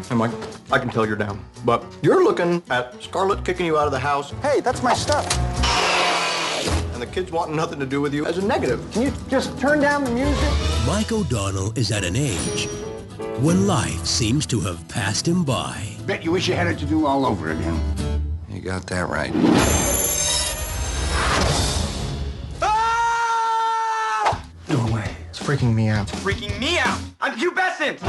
Hey, Mike, I can tell you're down, but you're looking at Scarlett kicking you out of the house. Hey, that's my stuff. And the kids wanting nothing to do with you as a negative. Can you just turn down the music? Mike O'Donnell is at an age when life seems to have passed him by. Bet you wish you had it to do all over again. You got that right. Go away. It's freaking me out. Freaking me out! I'm pubescent!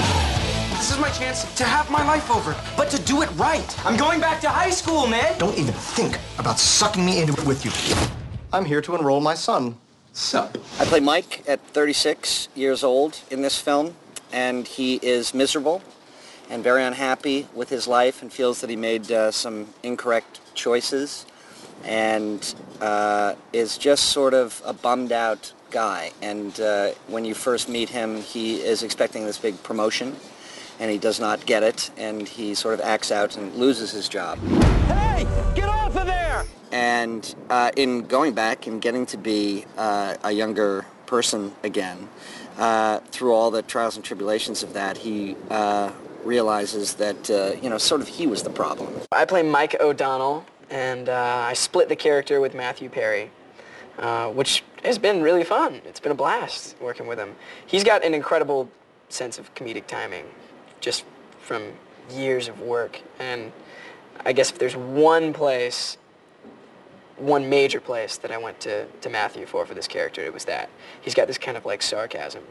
This is my chance to have my life over, but to do it right. I'm going back to high school, man! Don't even think about sucking me into it with you. I'm here to enroll my son. Sup? I play Mike at 36 years old in this film, and he is miserable and very unhappy with his life and feels that he made some incorrect choices and is just sort of a bummed out guy. And when you first meet him, he is expecting this big promotion, and he does not get it, and he sort of acts out and loses his job. Hey! Get off of there! And in going back and getting to be a younger person again, through all the trials and tribulations of that, he realizes that, sort of he was the problem. I play Mike O'Donnell, and I split the character with Matthew Perry, which has been really fun. It's been a blast working with him. He's got an incredible sense of comedic timing, just from years of work. And I guess if there's one major place that I went to Matthew for this character, it was that. He's got this kind of like sarcasm.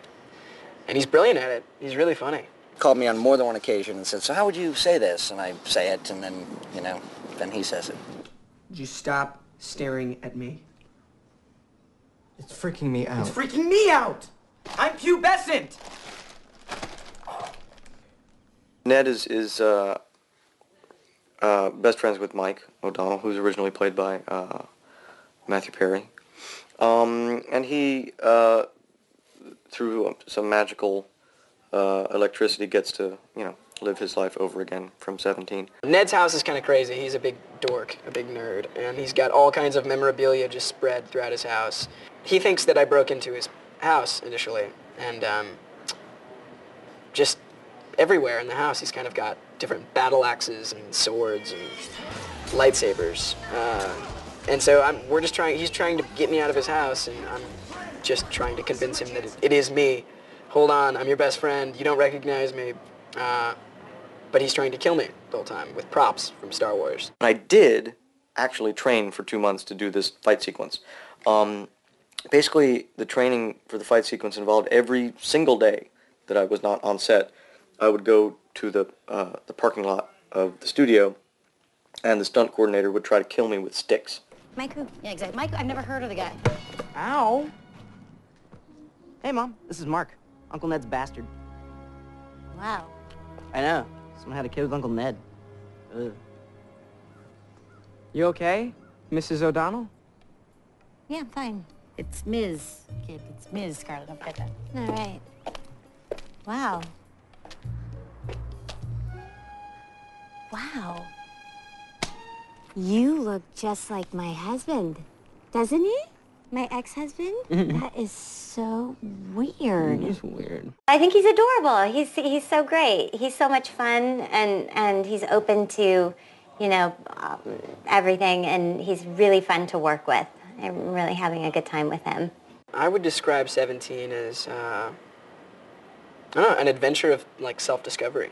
And he's brilliant at it. He's really funny. Called me on more than one occasion and said, so how would you say this? And I say it, and then, then he says it. Would you stop staring at me? It's freaking me out. It's freaking me out! I'm pubescent! Ned is best friends with Mike O'Donnell, who's originally played by Matthew Perry. And he, through some magical electricity, gets to, live his life over again from 17. Ned's house is kind of crazy. He's a big dork, a big nerd, and he's got all kinds of memorabilia just spread throughout his house. He thinks that I broke into his house initially, and just everywhere in the house he's kind of got different battle axes and swords and lightsabers. And so he's trying to get me out of his house, and I'm just trying to convince him that it is me. Hold on, I'm your best friend, you don't recognize me. But he's trying to kill me the whole time with props from Star Wars. I did actually train for 2 months to do this fight sequence. Basically, the training for the fight sequence involved every single day that I was not on set, I would go to the parking lot of the studio, and the stunt coordinator would try to kill me with sticks. Mike who? Yeah, exactly. Mike, I've never heard of the guy. Ow! Hey, Mom, this is Mark, Uncle Ned's bastard. Wow. I know. Someone had a kid with Uncle Ned. Ugh. You okay, Mrs. O'Donnell? Yeah, I'm fine. It's Ms. Kid. It's Ms. Scarlett. Don't forget that. All right. Wow. Wow. You look just like my husband, doesn't he? My ex-husband? That is so weird. He's weird. I think he's adorable. He's so great. He's so much fun, and he's open to, everything, and he's really fun to work with. I'm really having a good time with him. I would describe 17 as, an adventure of, self-discovery,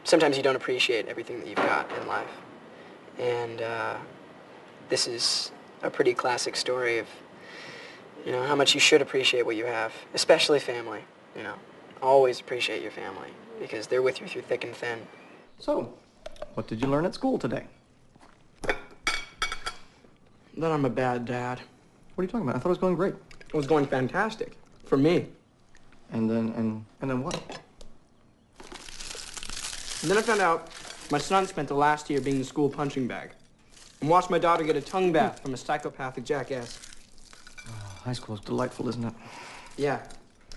Sometimes you don't appreciate everything that you've got in life. And, this is a pretty classic story of, how much you should appreciate what you have, especially family, Always appreciate your family, because they're with you through thick and thin. So, what did you learn at school today? That I'm a bad dad. What are you talking about? I thought it was going great. It was going fantastic. For me. And then what? And then I found out my son spent the last year being the school punching bag. And watched my daughter get a tongue bath from a psychopathic jackass. High school is delightful, isn't it? Yeah,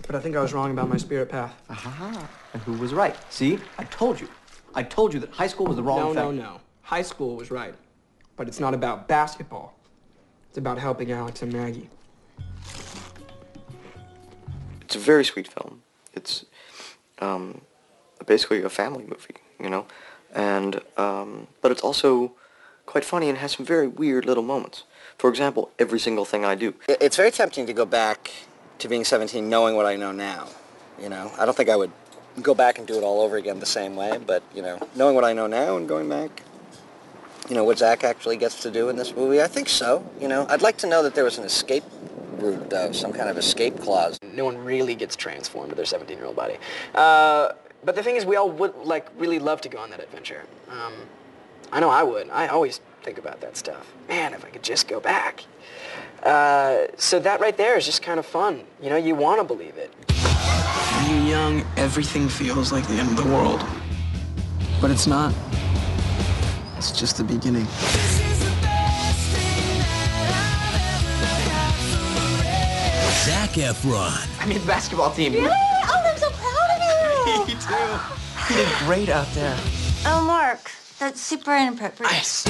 but I think I was wrong about my spirit path. Aha. And who was right? See? I told you. I told you that high school was the wrong thing. No. High school was right. But it's not about basketball. It's about helping Alex and Maggie. It's a very sweet film. It's basically a family movie, you know, and but it's also quite funny and has some very weird little moments. For example, every single thing I do. It's very tempting to go back to being 17 knowing what I know now, you know. I don't think I would go back and do it all over again the same way, but, you know, knowing what I know now and going back, you know, what Zach actually gets to do in this movie, I think so, you know. I'd like to know that there was an escape route, though, some kind of escape clause. No one really gets transformed to their 17-year-old body. But the thing is, we all would, like, really love to go on that adventure. I know I would. I always think about that stuff. Man, if I could just go back. So that right there is just kind of fun. You know, you want to believe it. When you're young, everything feels like the end of the world. But it's not. It's just the beginning. Zac Efron. I made the basketball team. Really? Oh, I'm so proud of you. Me too. You did great out there. Oh, Mark, that's super inappropriate. Nice.